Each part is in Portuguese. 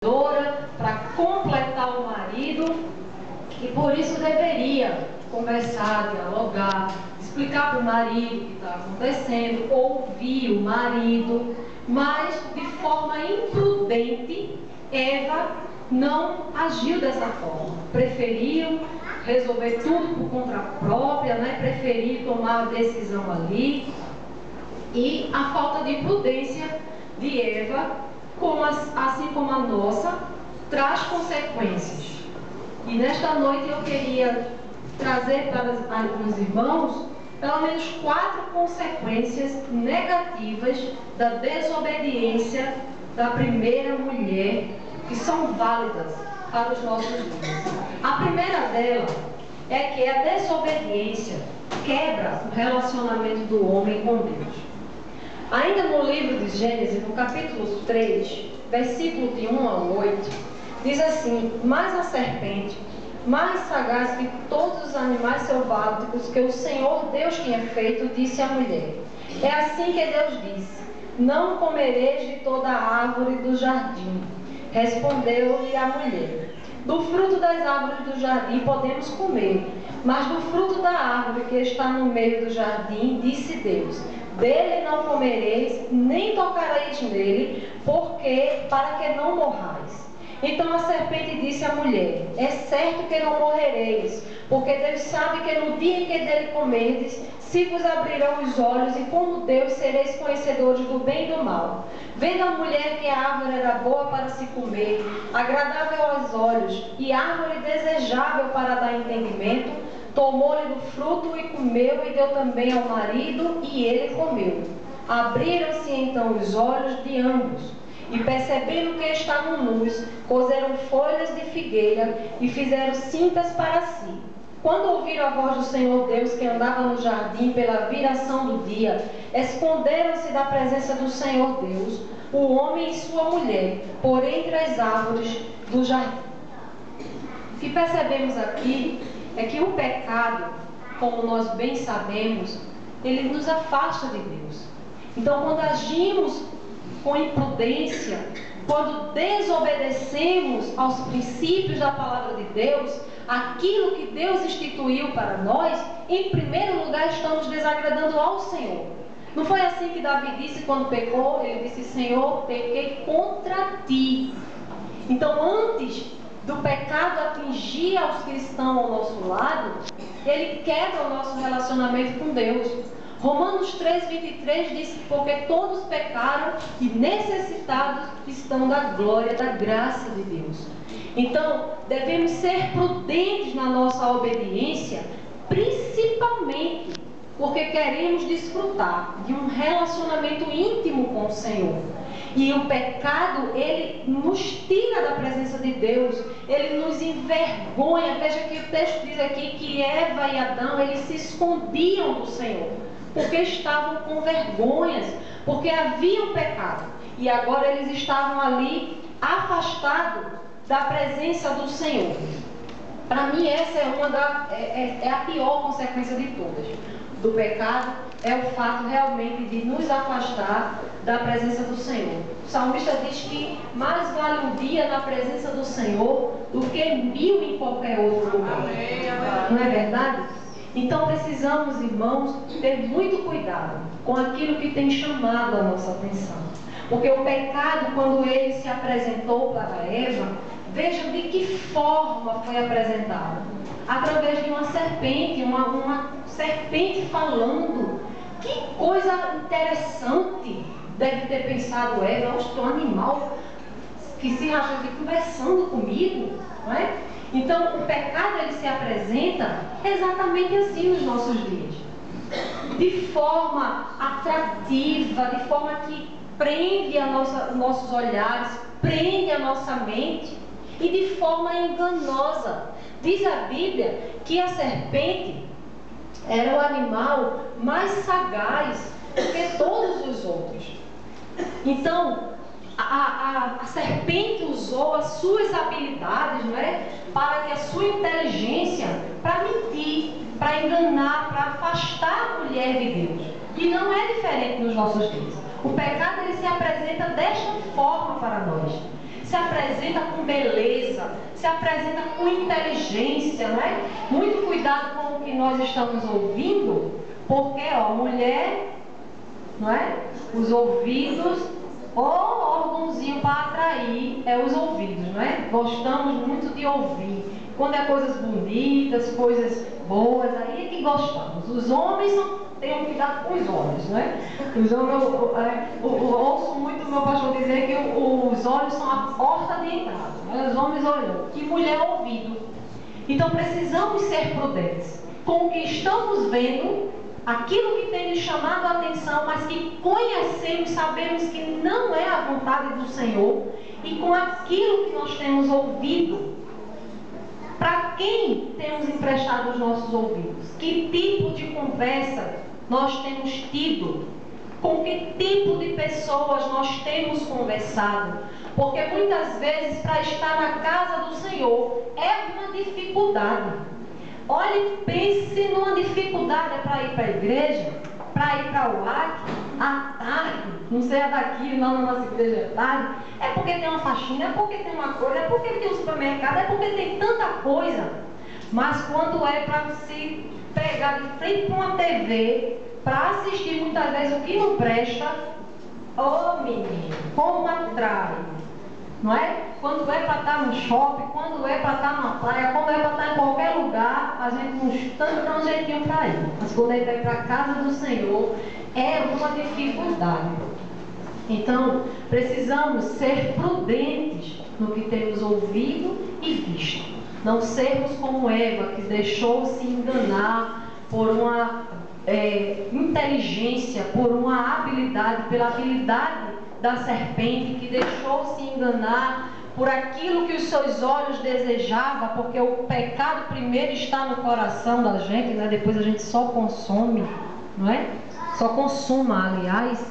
para completar o marido, e por isso deveria conversar, dialogar, explicar para o marido o que está acontecendo, ouvir o marido, mas de forma imprudente, Eva não agiu dessa forma. Preferiu resolver tudo por conta própria, né? Preferiu tomar a decisão ali. E a falta de prudência de Eva, assim como a nossa, traz consequências. E nesta noite eu queria trazer para os irmãos pelo menos 4 consequências negativas da desobediência da primeira mulher, que são válidas para os nossos dias. A primeira delas é que a desobediência quebra o relacionamento do homem com Deus. Ainda no livro de Gênesis, no capítulo 3, versículo de 1 a 8, diz assim: mas a serpente, mais sagaz que todos os animais selváticos que o Senhor Deus tinha feito, disse à mulher: é assim que Deus disse: não comereis de toda a árvore do jardim. Respondeu-lhe a mulher: do fruto das árvores do jardim podemos comer, mas do fruto da árvore que está no meio do jardim, disse Deus: dele não comereis, nem tocareis nele, para que não morrais. Então a serpente disse à mulher: é certo que não morrereis, porque Deus sabe que no dia em que dele comerdes, se vos abrirão os olhos, e como Deus sereis conhecedores do bem e do mal. Vendo a mulher que a árvore era boa para se comer, agradável aos olhos, e árvore desejável para dar entendimento, tomou-lhe do fruto e comeu, e deu também ao marido, e ele comeu. Abriram-se então os olhos de ambos, e percebendo que estavam nus, coseram folhas de figueira e fizeram cintas para si. Quando ouviram a voz do Senhor Deus que andava no jardim pela viração do dia, esconderam-se da presença do Senhor Deus, o homem e sua mulher, por entre as árvores do jardim. O que percebemos aqui é que o pecado, como nós bem sabemos, ele nos afasta de Deus. Então, quando agimos com imprudência, quando desobedecemos aos princípios da palavra de Deus, aquilo que Deus instituiu para nós, em primeiro lugar estamos desagradando ao Senhor. Não foi assim que Davi disse quando pecou? Ele disse: Senhor, pequei contra ti. Então, antes do pecado atingir aos que estão ao nosso lado, ele quebra o nosso relacionamento com Deus. Romanos 3,23 diz que porque todos pecaram e necessitados estão da glória, da graça de Deus. Então, devemos ser prudentes na nossa obediência, principalmente porque queremos desfrutar de um relacionamento íntimo com o Senhor. E o pecado, ele nos tira da presença de Deus, ele nos envergonha. Veja que o texto diz aqui que Eva e Adão, eles se escondiam do Senhor, porque estavam com vergonhas, porque haviam pecado. E agora eles estavam ali afastados da presença do Senhor. Para mim essa é a pior consequência de todas do pecado, é o fato realmente de nos afastar da presença do Senhor. O salmista diz que mais vale um dia na presença do Senhor do que 1000 em qualquer outro lugar. Não é verdade? Então precisamos, irmãos, ter muito cuidado com aquilo que tem chamado a nossa atenção. Porque o pecado, quando ele se apresentou para Eva, vejam de que forma foi apresentado. Através de uma serpente, uma serpente falando. Que coisa interessante deve ter pensado Eva: um animal que se racha aqui conversando comigo, não é? Então o pecado, ele se apresenta exatamente assim nos nossos dias, de forma atrativa, de forma que prende nossos olhares, prende a nossa mente, e de forma enganosa. Diz a Bíblia que a serpente era o animal mais sagaz do que todos os outros. Então, a serpente usou as suas habilidades, não é? Para que a sua inteligência, para mentir, para enganar, para afastar a mulher de Deus. E não é diferente nos nossos dias. O pecado, ele se apresenta desta forma para nós. se apresenta com beleza, se apresenta com inteligência, não é? Muito cuidado com o que nós estamos ouvindo, porque, ó, mulher, não é? Os ouvidos, o órgãozinho para atrair é os ouvidos, não é? Gostamos muito de ouvir. Quando é coisas bonitas, coisas boas, aí é que gostamos. Os homens tenham cuidado com os olhos, não é? Os homens, eu ouço muito o meu pastor dizer que os olhos são a porta de entrada, né? Os homens olham, que mulher ouvido. Então precisamos ser prudentes com o que estamos vendo, aquilo que tem nos chamado a atenção, mas que conhecemos, sabemos que não é a vontade do Senhor, e com aquilo que nós temos ouvido. Para quem temos emprestado os nossos ouvidos? Que tipo de conversa nós temos tido? Com que tipo de pessoas nós temos conversado? Porque muitas vezes, para estar na casa do Senhor, é uma dificuldade. Olhe, pense numa dificuldade para ir para a igreja, para ir para o AC, à tarde, não sei a daqui, não na nossa igreja à tarde, é porque tem uma faxina, é porque tem uma coisa, é porque tem um supermercado, é porque tem tanta coisa. Mas quando é para se pegar de frente para uma TV, para assistir muitas vezes o que não presta, ô menino, como atrai. Não é? Quando é para estar no shopping, quando é para estar na praia, quando é para estar em qualquer lugar, a gente não dá um jeitinho para ir. Mas quando é para ir para a casa do Senhor, é uma dificuldade. Então, precisamos ser prudentes no que temos ouvido e visto. Não sermos como Eva, que deixou-se enganar por uma inteligência, por uma habilidade, pela habilidade da serpente, que deixou-se enganar por aquilo que os seus olhos desejavam, porque o pecado primeiro está no coração da gente, né? Depois a gente só consome, não é? Só consuma, aliás.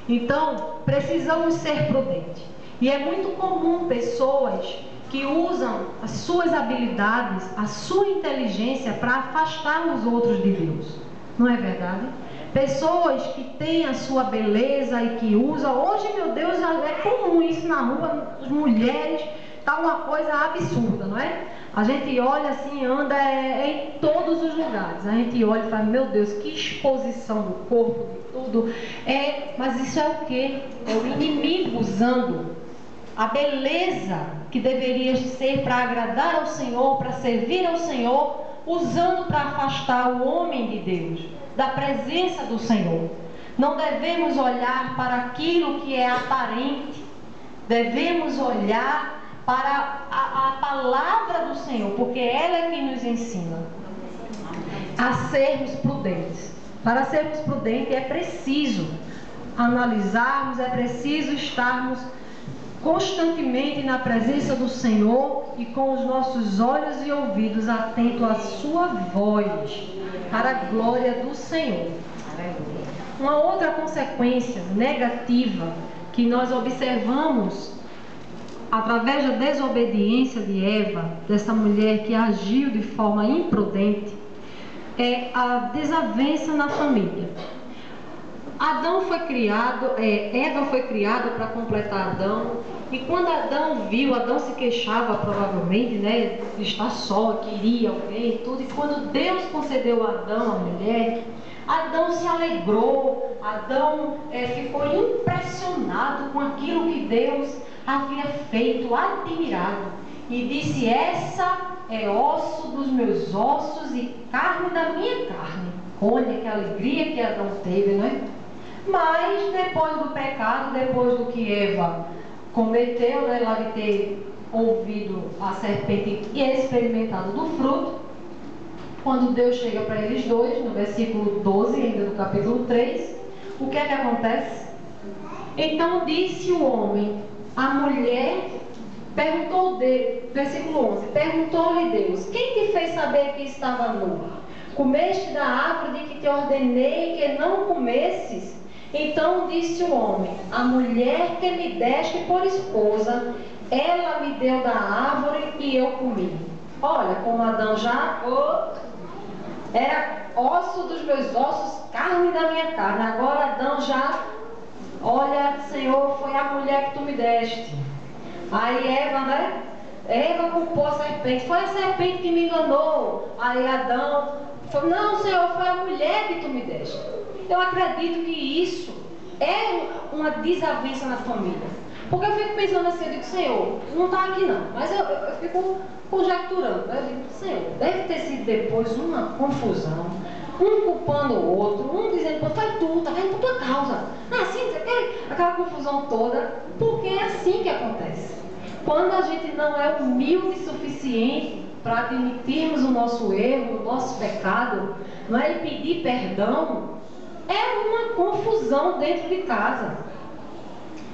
Então, precisamos ser prudentes. E é muito comum pessoas que usam as suas habilidades, a sua inteligência para afastar os outros de Deus. Não é verdade? Pessoas que têm a sua beleza e que usam... Hoje, meu Deus, é comum isso na rua, as mulheres, está uma coisa absurda, não é? A gente olha assim, anda em todos os lugares. A gente olha e fala, meu Deus, que exposição do corpo, de tudo. Mas isso é o quê? É o inimigo usando a beleza que deveria ser para agradar ao Senhor, para servir ao Senhor, usando para afastar o homem de Deus da presença do Senhor. Não devemos olhar para aquilo que é aparente, devemos olhar para a palavra do Senhor, porque ela é quem nos ensina a sermos prudentes. Para sermos prudentes é preciso analisarmos, é preciso estarmos constantemente na presença do Senhor e com os nossos olhos e ouvidos atentos à sua voz, para a glória do Senhor. Uma outra consequência negativa que nós observamos através da desobediência de Eva, dessa mulher que agiu de forma imprudente, é a desavença na família. Eva foi criada para completar Adão, e quando Adão viu, Adão se queixava provavelmente, né, de estar só, queria alguém e tudo, e quando Deus concedeu a Adão a mulher, Adão se alegrou, Adão ficou impressionado com aquilo que Deus havia feito, admirado, e disse, essa é osso dos meus ossos e carne da minha carne. Olha que alegria que Adão teve, né? Mas depois do pecado, depois do que Eva cometeu, né, ela de ter ouvido a serpente e experimentado do fruto, quando Deus chega para eles dois, no versículo 12 ainda do capítulo 3, o que é que acontece? Então disse o homem, a mulher perguntou dele, versículo 11, perguntou-lhe Deus, quem te fez saber que estava nu? Comeste da árvore de que te ordenei que não comesses? Então disse o homem, a mulher que me deste por esposa, ela me deu da árvore e eu comi. Olha, como Adão já era osso dos meus ossos, carne da minha carne. Agora Adão já, olha, Senhor, foi a mulher que tu me deste. Aí Eva, né? Eva culpou a serpente. Foi a serpente que me enganou. Aí Adão falou, não, Senhor, foi a mulher que tu me deste. Eu acredito que isso é uma desavença na família. Porque eu fico pensando assim, eu digo, Senhor, não está aqui não, mas eu fico conjecturando, né? Eu digo, Senhor, deve ter sido depois uma confusão, um culpando o outro, um dizendo, pô, foi tu, tá vendo, por tua causa. Não é assim, aquela confusão toda, porque é assim que acontece. Quando a gente não é humilde o suficiente para admitirmos o nosso erro, o nosso pecado, não é, e pedir perdão, é uma confusão dentro de casa.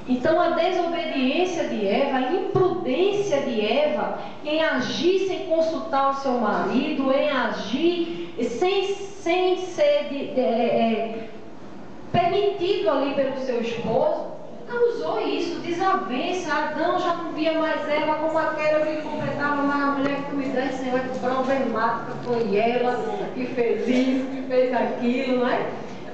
Então a desobediência de Eva, a imprudência de Eva em agir sem consultar o seu marido, em agir sem ser permitido ali pelo seu esposo, causou isso, desavença. Adão já não via mais Eva como aquela que completava mais a mulher que tu me desse, Senhor, que problemática foi ela, que fez isso, que fez aquilo, não é?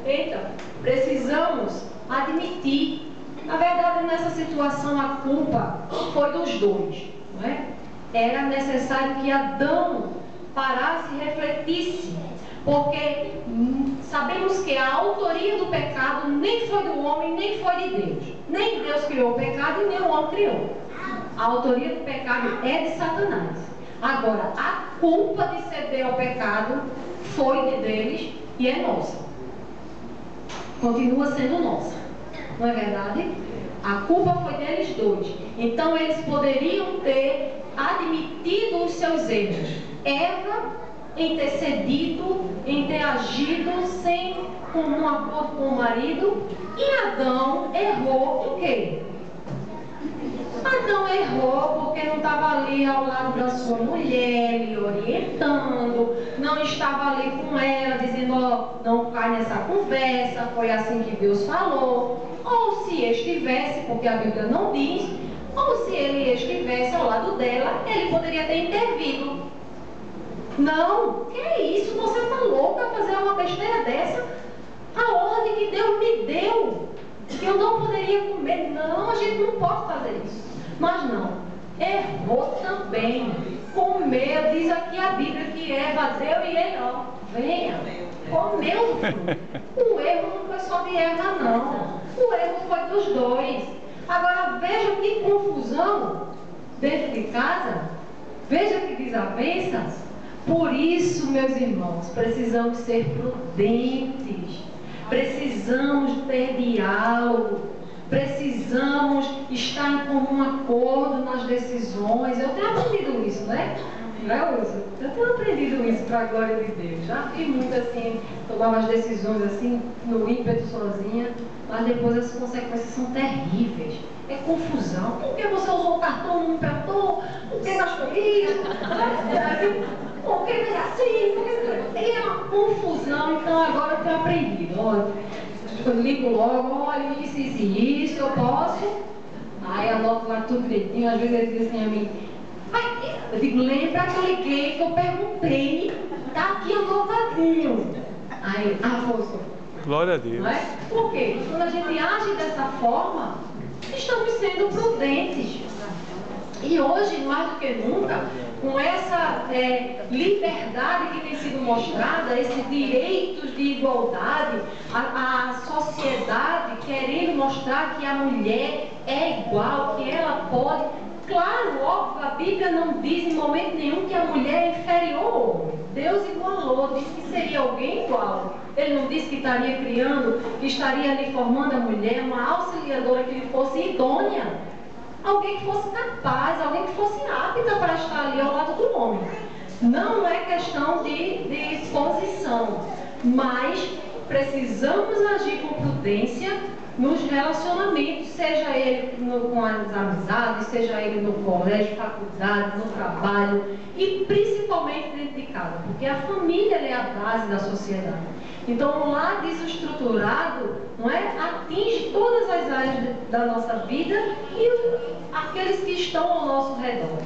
Então, precisamos admitir. Na verdade, nessa situação, a culpa foi dos dois, não é? Era necessário que Adão parasse e refletisse, porque sabemos que a autoria do pecado nem foi do homem, nem foi de Deus. Nem Deus criou o pecado e nem o homem criou. A autoria do pecado é de Satanás. Agora, a culpa de ceder ao pecado foi deles e é nossa. Continua sendo nossa. Não é verdade? A culpa foi deles dois. Então eles poderiam ter admitido os seus erros. Eva em ter cedido, em ter agido sem um acordo com o marido. E Adão errou em quê? Adão errou porque não estava ali ao lado da sua mulher, lhe orientando, não estava ali com ela, dizendo, ó, não cai nessa conversa, foi assim que Deus falou. Ou se estivesse, porque a Bíblia não diz, ou se ele estivesse ao lado dela, ele poderia ter intervido. Não, que é isso? Você está louca a fazer uma besteira dessa? A ordem que Deus me deu, que eu não poderia comer. Não, a gente não pode fazer isso. Mas não, errou também. Comeu, diz aqui a Bíblia que Eva deu e ele, ó, venha, comeu. O erro não foi só de Eva, não. O erro foi dos dois. Agora veja que confusão dentro de casa. Veja que desavenças. Por isso, meus irmãos, precisamos ser prudentes. Precisamos ter diálogo. Precisamos estar em comum acordo nas decisões. Eu tenho aprendido isso, né? Não é, Wilson? Eu tenho aprendido isso para a glória de Deus. Já fiz muito assim, tomava as decisões assim, no ímpeto sozinha, mas depois as consequências são terríveis. É confusão. Por que você usou o cartão, não emprestou? Por que gastou isso? Por que fez assim? É uma confusão. Então agora eu tenho aprendido. Olha, eu ligo logo, olha, isso, eu posso. Aí anoto lá tudo direitinho. Às vezes ele diz assim a mim, eu digo, lembra que eu liguei, que eu perguntei, tá aqui anotadinho. Aí, Afonso. Glória a Deus. Não é? Por quê? Quando a gente age dessa forma, estamos sendo prudentes. E hoje, mais do que nunca, com essa liberdade que tem sido mostrada, esses direitos de igualdade, a sociedade querendo mostrar que a mulher é igual, que ela pode. Claro, óbvio, a Bíblia não diz em momento nenhum que a mulher é inferior ao homem. Deus igualou, disse que seria alguém igual. Ele não disse que estaria criando, que estaria ali formando a mulher, uma auxiliadora que lhe fosse idônea. Alguém que fosse capaz, alguém que fosse apta para estar ali ao lado do homem. Não é questão de exposição, mas precisamos agir com prudência nos relacionamentos, seja ele com as amizades, seja ele no colégio, faculdade, no trabalho e principalmente dentro de casa, porque a família é a base da sociedade. Então, um lar desestruturado, não é, atinge todas as áreas da nossa vida e aqueles que estão ao nosso redor.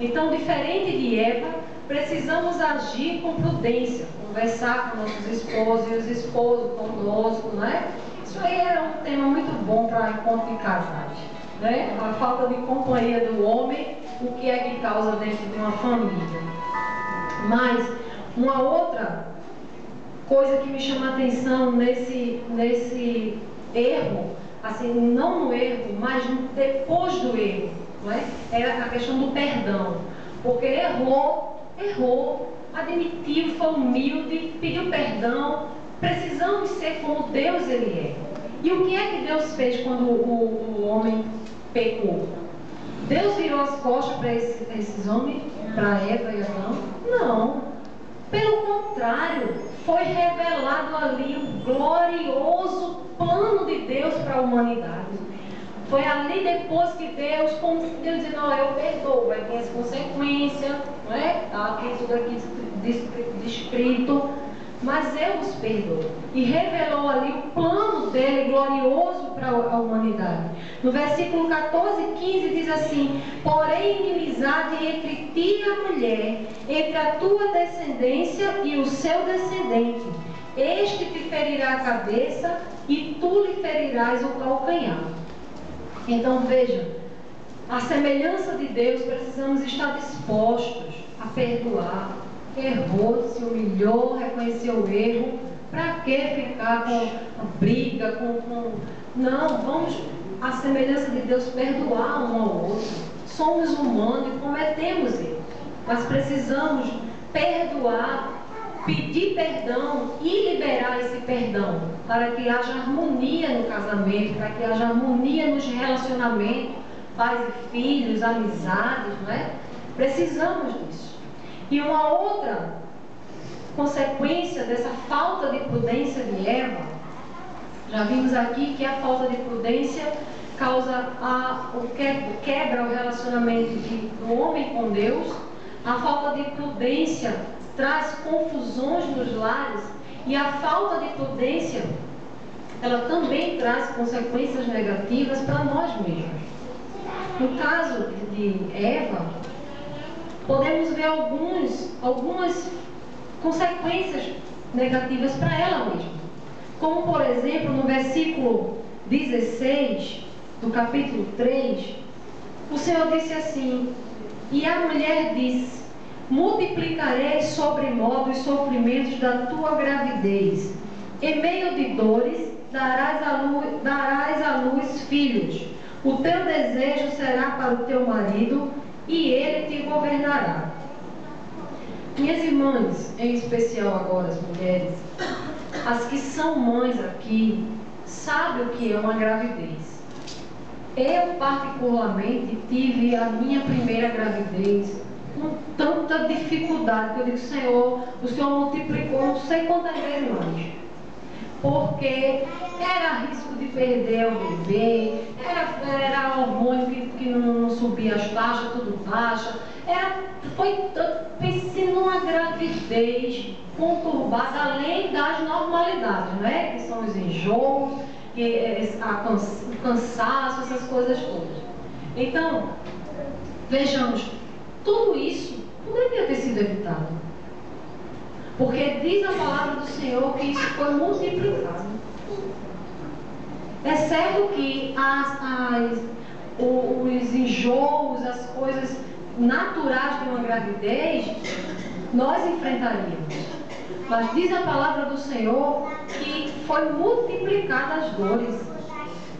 Então, diferente de Eva, precisamos agir com prudência, conversar com nossos esposos e os esposos conosco, não é? Isso aí é um tema muito bom para encontro de casais. né? A falta de companhia do homem, o que é que causa dentro de uma família. Mas uma outra coisa que me chama a atenção nesse erro, assim, não no erro, mas depois do erro, não é? Era a questão do perdão. Porque errou, admitiu, foi humilde, pediu perdão. Precisamos ser como Deus ele é. E o que é que Deus fez quando o homem pecou? Deus virou as costas para esses homens, para Eva e Adão? Não. Pelo contrário, foi revelado ali o glorioso plano de Deus para a humanidade. Foi ali depois que Deus, como se Deus dizendo, não, eu perdoo, vai ter as consequências, não é? Está aqui tudo aqui descrito, mas eu os perdoo. E revelou ali o plano dele glorioso para a humanidade. No versículo 14 e 15 diz assim: porém inimizade entre ti e a mulher, entre a tua descendência e o seu descendente. Este te ferirá a cabeça e tu lhe ferirás o calcanhar. Então veja, a semelhança de Deus, precisamos estar dispostos a perdoar. Errou, se humilhou, reconheceu o erro. Para que ficar com briga, Não, vamos, a semelhança de Deus, perdoar um ao outro. Somos humanos e cometemos erros, mas precisamos perdoar, pedir perdão e liberar esse perdão, para que haja harmonia no casamento, para que haja harmonia nos relacionamentos, pais e filhos, amizades, não é? Precisamos disso. E uma outra consequência dessa falta de prudência de Eva, já vimos aqui que a falta de prudência causa quebra o relacionamento do homem com Deus. A falta de prudência traz confusões nos lares, e a falta de prudência, ela também traz consequências negativas para nós mesmos. No caso de Eva, podemos ver algumas consequências negativas para ela mesma. Como, por exemplo, no versículo 16 do capítulo 3, o Senhor disse assim: e a mulher disse: multiplicarei sobremodo os sofrimentos da tua gravidez. Em meio de dores darás à luz filhos. O teu desejo será para o teu marido e ele te governará. Minhas irmãs, em especial agora as mulheres, as que são mães aqui, sabem o que é uma gravidez. Eu particularmente tive a minha primeira gravidez com tanta dificuldade, que eu digo: Senhor, o Senhor multiplicou não sei quantas vezes mais, porque era risco de perder o bebê, era hormônio que não subia as taxas, tudo baixa, pensei numa gravidez conturbada, além das normalidades, né? Que são os enjoos, o cansaço, essas coisas todas. Então, vejamos, tudo isso poderia ter sido evitado, porque diz a palavra do Senhor que isso foi multiplicado. É certo que os enjoos, as coisas naturais de uma gravidez, nós enfrentaríamos. Mas diz a palavra do Senhor que foi multiplicada as dores.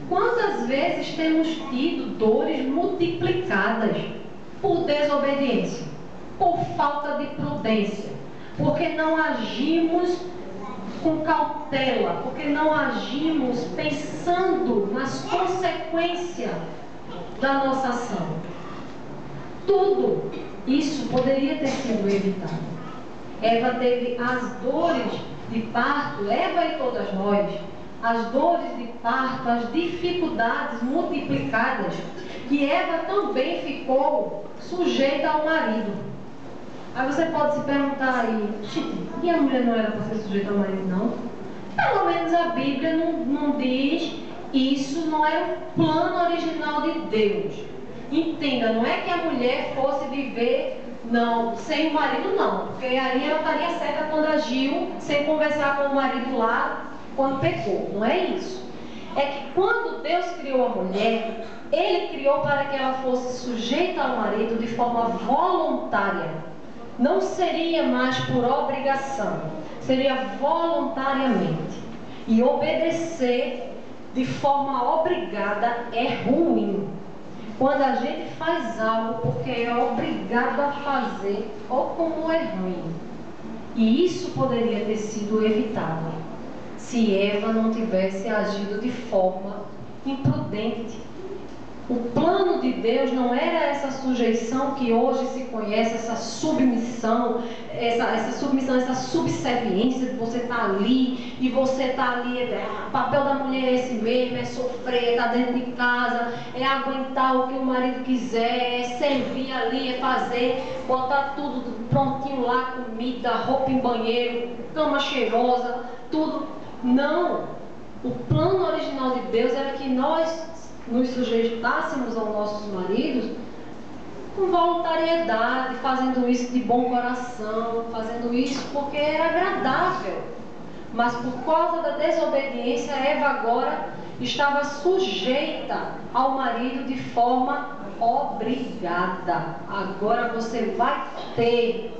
Quantas vezes temos tido dores multiplicadas por desobediência, por falta de prudência, porque não agimos com cautela, porque não agimos pensando nas consequências da nossa ação. Tudo isso poderia ter sido evitado. Eva teve as dores de parto, Eva e todas nós, as dores de parto, as dificuldades multiplicadas, e Eva também ficou sujeita ao marido. Aí você pode se perguntar aí: e a mulher não era para ser sujeita ao marido, não? Pelo menos a Bíblia não diz isso, não era o plano original de Deus. Entenda, não é que a mulher fosse viver, não, sem o marido, não, porque aí ela estaria certa quando agiu, sem conversar com o marido lá, quando pecou. Não é isso. é que quando Deus criou a mulher, Ele criou para que ela fosse sujeita ao marido de forma voluntária. Não seria mais por obrigação, seria voluntariamente. E obedecer de forma obrigada é ruim. Quando a gente faz algo porque é obrigado a fazer, ou como é ruim. E isso poderia ter sido evitado se Eva não tivesse agido de forma imprudente. O plano de Deus não era essa sujeição que hoje se conhece, essa submissão, essa subserviência de você estar ali e você estar ali. O papel da mulher é esse mesmo, é sofrer, estar dentro de casa, é aguentar o que o marido quiser, é servir ali, é fazer, botar tudo prontinho lá, comida, roupa em banheiro, cama cheirosa, tudo. Não! O plano original de Deus era que nós nos sujeitássemos aos nossos maridos com voluntariedade, fazendo isso de bom coração, fazendo isso porque era agradável. Mas por causa da desobediência, Eva agora estava sujeita ao marido de forma obrigada. Agora você vai ter,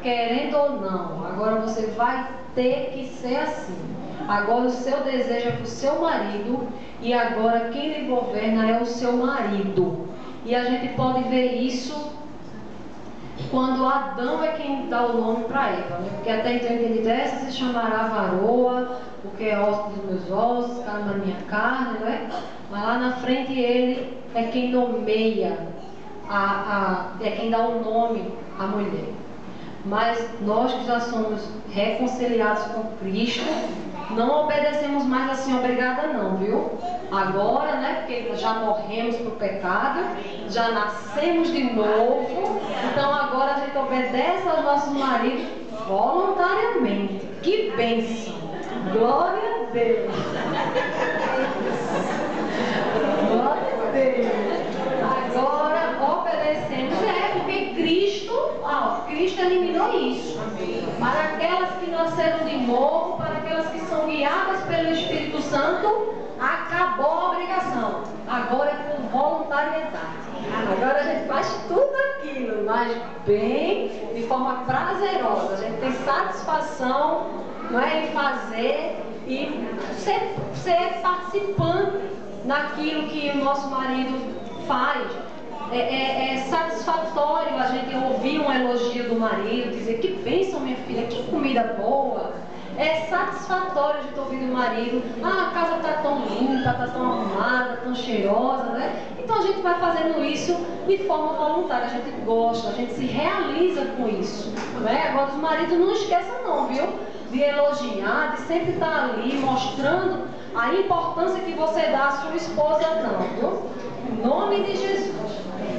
querendo ou não, agora você vai ter que ser assim. Agora o seu desejo é para o seu marido e agora quem lhe governa é o seu marido. E a gente pode ver isso quando Adão é quem dá o nome para Eva, né? Porque até então ele diz, essa se chamará varoa, porque é osso dos meus ossos, carne da minha carne, né? Mas lá na frente ele é quem nomeia, é quem dá o nome à mulher. Mas nós que já somos reconciliados com Cristo, não obedecemos mais assim obrigada não, viu? Agora, né, porque já morremos para o pecado, já nascemos de novo, então agora a gente obedece aos nossos maridos voluntariamente. Que bênção! Glória a Deus! Glória a Deus! Agora obedecemos, porque Cristo eliminou isso. Para aquelas que nasceram de novo, para aquelas que são guiadas pelo Espírito Santo, acabou a obrigação. Agora é por voluntariedade. Agora a gente faz tudo aquilo, mas bem, de forma prazerosa. A gente tem satisfação, não é, em fazer e ser participante naquilo que o nosso marido faz. É satisfatório a gente ouvir um elogio do marido, dizer que bênção, minha filha, que comida boa. É satisfatório a gente ouvir do marido, a casa está tão limpa, está tão arrumada, tão cheirosa, né? Então a gente vai fazendo isso de forma voluntária, a gente gosta, a gente se realiza com isso, né? Agora os maridos não esqueçam não, viu? De elogiar, de sempre estar ali mostrando a importância que você dá à sua esposa, não, viu? Em nome de Jesus.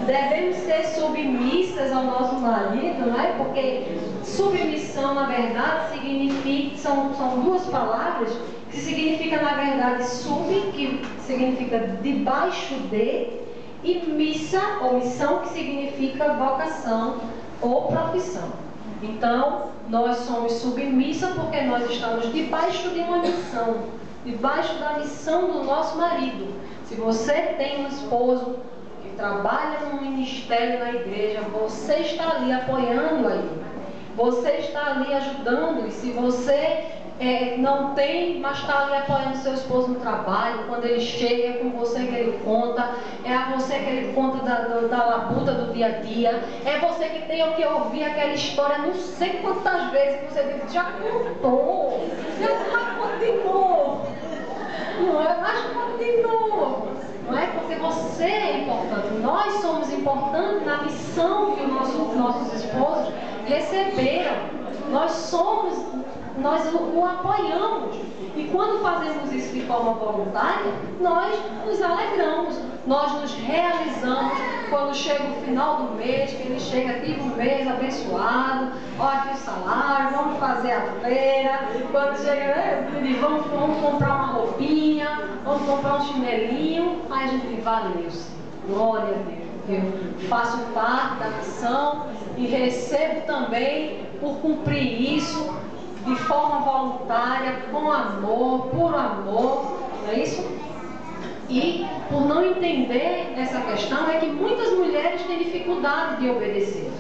Devemos ser submissas ao nosso marido, não é? Porque submissão, na verdade, significa, são duas palavras que significa, na verdade, sub, que significa debaixo de, e missa, ou missão, que significa vocação ou profissão. Então, nós somos submissas porque nós estamos debaixo de uma missão, debaixo da missão do nosso marido. Se você tem um esposo que trabalha no ministério na igreja, você está ali apoiando aí. Você está ali ajudando. E se você não tem, mas está ali apoiando seu esposo no trabalho, quando ele chega, é com você que ele conta, é a você que ele conta da labuta do dia a dia, é você que tem que ouvir aquela história não sei quantas vezes que você diz, já contou, já continuou. Não é, mas continua. Não é? Porque você é importante. Nós somos importantes na missão que os nossos esposos receberam. Nós o apoiamos. E quando fazemos isso de forma voluntária, nós nos alegramos. Nós nos realizamos quando chega o final do mês, que ele chega, tive um mês abençoado, olha aqui o salário, vamos fazer a feira. Quando chega, vamos comprar uma roupinha, vamos comprar um chinelinho. Aí a gente diz, valeu, Senhor, glória a Deus. Eu faço parte da missão e recebo também por cumprir isso de forma voluntária, com amor, por amor, não é isso? E, por não entender essa questão, é que muitas mulheres têm dificuldade de obedecer.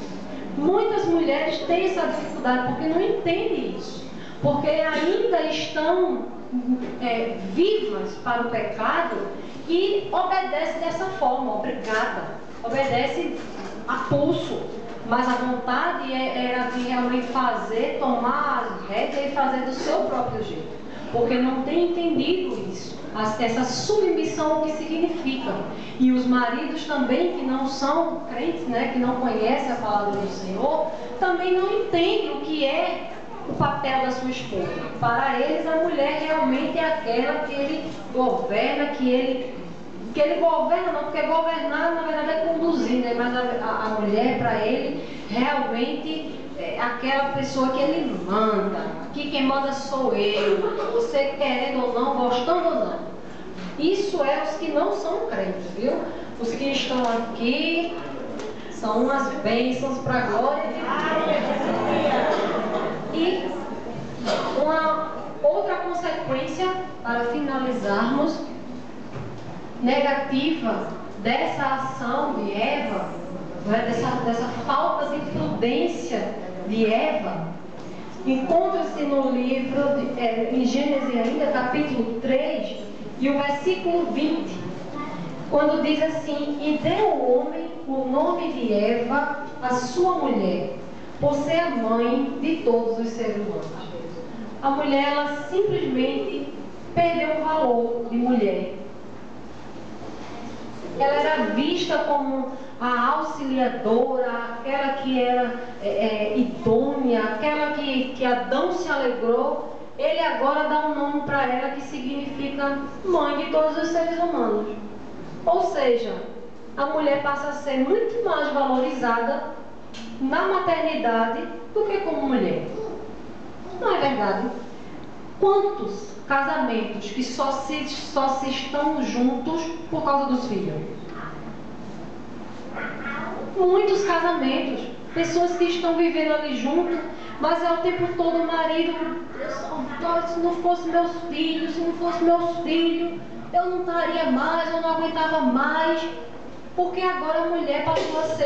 Muitas mulheres têm essa dificuldade porque não entendem isso. Porque ainda estão vivas para o pecado e obedecem dessa forma, obrigada. Obedece a pulso. Mas a vontade era de realmente fazer, tomar as rédeas e fazer do seu próprio jeito. Porque não tem entendido isso. Essa submissão, o que significa. E os maridos também que não são crentes, né, que não conhecem a palavra do Senhor, também não entendem o que é o papel da sua esposa. Para eles, a mulher realmente é aquela que ele governa, que ele governa, não, porque governar na verdade é conduzir, né? Mas a mulher, para ele, realmente é aquela pessoa que ele manda. Aqui quem manda sou eu, você querendo ou não, gostando ou não. Isso é os que não são crentes, viu? Os que estão aqui são umas bênçãos para a glória de Deus. E uma outra consequência, para finalizarmos, negativa dessa ação de Eva, né, dessa falta de prudência de Eva, encontra-se no livro, em Gênesis ainda, capítulo 3, e o versículo 20, quando diz assim: e deu o homem o nome de Eva, a sua mulher, por ser a mãe de todos os seres humanos. A mulher, ela simplesmente perdeu o valor de mulher. Ela era vista como a auxiliadora, aquela que era idônea, aquela que Adão se alegrou. Ele agora dá um nome para ela que significa mãe de todos os seres humanos. Ou seja, a mulher passa a ser muito mais valorizada na maternidade do que como mulher. Não é verdade? Quantos casamentos que só se estão juntos por causa dos filhos? Muitos casamentos, pessoas que estão vivendo ali junto, mas é o tempo todo o marido: se não fosse meus filhos, eu não estaria mais, eu não aguentava mais, porque agora a mulher passou a ser